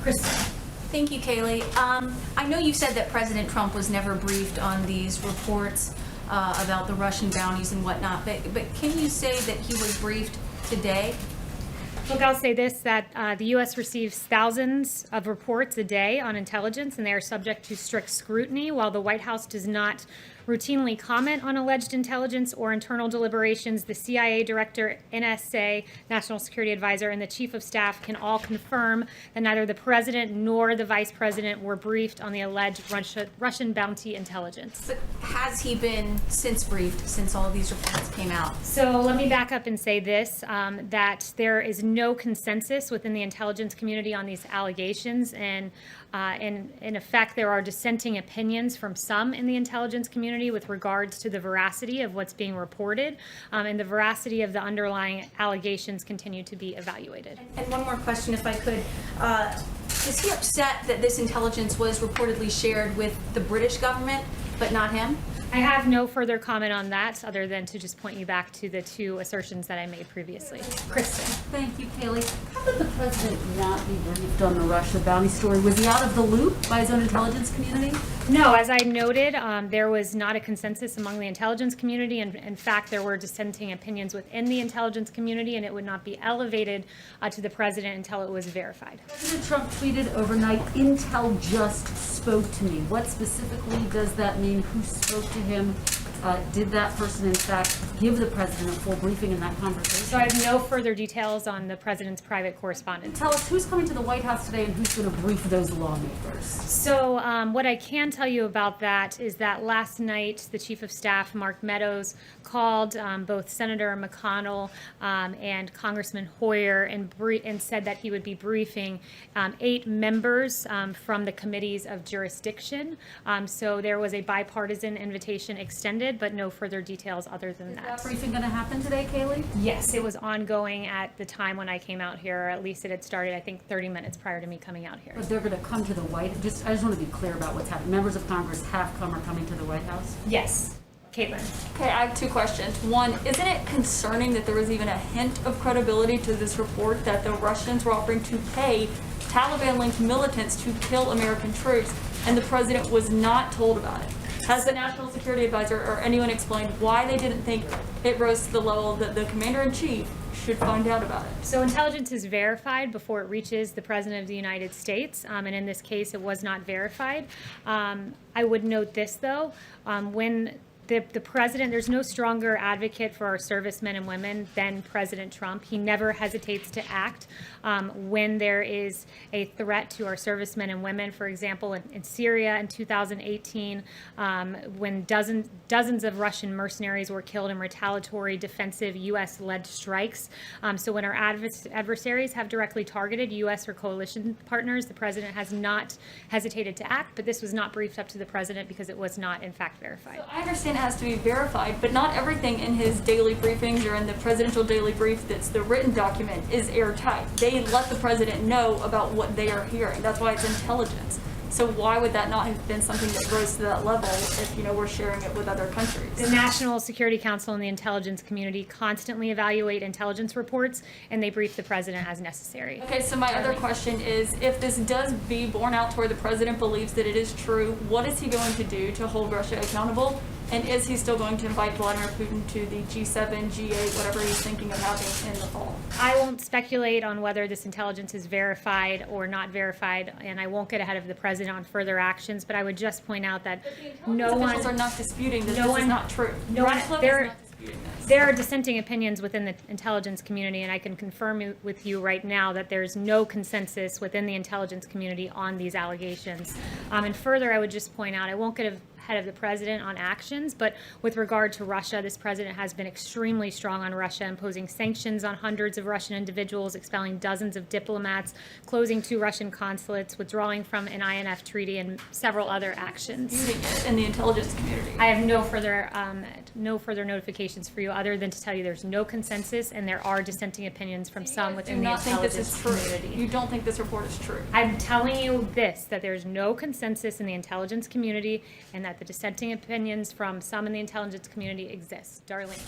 Kristen. Thank you, Kayleigh. I know you said that President Trump was never briefed on these reports about the Russian bounties and whatnot, but can you say that he was briefed today? Look, I'll say this, that the U.S. receives thousands of reports a day on intelligence, and they are subject to strict scrutiny. While the White House does not routinely comment on alleged intelligence or internal deliberations, the CIA director, NSA, National Security Advisor, and the Chief of Staff can all confirm that neither the President nor the Vice President were briefed on the alleged Russian bounty intelligence. But has he been briefed since all of these reports came out? So let me back up and say this, that there is no consensus within the intelligence community on these allegations, and in effect, there are dissenting opinions from some in the intelligence community with regards to the veracity of what's being reported, and the veracity of the underlying allegations continue to be evaluated. And one more question, if I could. Is he upset that this intelligence was reportedly shared with the British government, but not him? I have no further comment on that, other than to just point you back to the two assertions that I made previously. Kristen. Thank you, Kayleigh. How did the president not be briefed on the Russia bounty story? Was he out of the loop by his own intelligence community? No, as I noted, there was not a consensus among the intelligence community, and in fact, there were dissenting opinions within the intelligence community, and it would not be elevated to the president until it was verified. President Trump tweeted overnight, "Intel just spoke to me." What specifically does that mean? Who spoke to him? Did that person, in fact, give the president a full briefing in that conversation? So I have no further details on the president's private correspondence. Tell us who's coming to the White House today and who's going to brief those lawmakers. So what I can tell you about that is that last night the Chief of Staff, Mark Meadows, called both Senator McConnell and Congressman Hoyer and said that he would be briefing 8 members from the committees of jurisdiction. So there was a bipartisan invitation extended, but no further details other than that. Is that briefing going to happen today, Kayleigh? Yes, it was ongoing at the time when I came out here, or at least it had started, I think, 30 minutes prior to me coming out here. But they're going to come to the White House. I just want to be clear about what's happening. Members of Congress have come or coming to the White House? Yes. Caitlin. Okay, I have 2 questions. One, isn't it concerning that there was even a hint of credibility to this report that the Russians were offering to pay Taliban-linked militants to kill American troops, and the president was not told about it? Has the National Security Advisor or anyone explained why they didn't think it rose to the level that the Commander-in-Chief should find out about it? So intelligence is verified before it reaches the President of the United States, and in this case it was not verified. I would note this though, when the president, there's no stronger advocate for our servicemen and women than President Trump. He never hesitates to act when there is a threat to our servicemen and women. For example, in Syria in 2018, when dozens of Russian mercenaries were killed in retaliatory defensive U.S.-led strikes. So when our adversaries have directly targeted U.S. or coalition partners, the president has not hesitated to act, but this was not briefed up to the president because it was not in fact verified. So I understand it has to be verified, but not everything in his daily briefings or in the presidential daily brief that's the written document is airtight. They let the president know about what they are hearing. That's why it's intelligence. So why would that not have been something that rose to that level if, we're sharing it with other countries? The National Security Council and the intelligence community constantly evaluate intelligence reports, and they brief the president as necessary. Okay, so my other question is, if this does be borne out to where the president believes that it is true, what is he going to do to hold Russia accountable? And is he still going to invite Vladimir Putin to the G7, G8, whatever he's thinking of having in the fall? I won't speculate on whether this intelligence is verified or not verified, and I won't get ahead of the president on further actions, but I would just point out that no one... officials are not disputing that this is not true. No one, is not disputing this. There are dissenting opinions within the intelligence community, and I can confirm with you right now that there's no consensus within the intelligence community on these allegations. And further, I would just point out, I won't get ahead of the president on actions, but with regard to Russia, this president has been extremely strong on Russia, imposing sanctions on hundreds of Russian individuals, expelling dozens of diplomats, closing 2 Russian consulates, withdrawing from an INF treaty, and several other actions. Disputing it in the intelligence community. I have no further notifications for you other than to tell you there's no consensus and there are dissenting opinions from some within the intelligence community. You don't think this report is true? I'm telling you this, that there's no consensus in the intelligence community and that the dissenting opinions from some in the intelligence community exist. Darlene.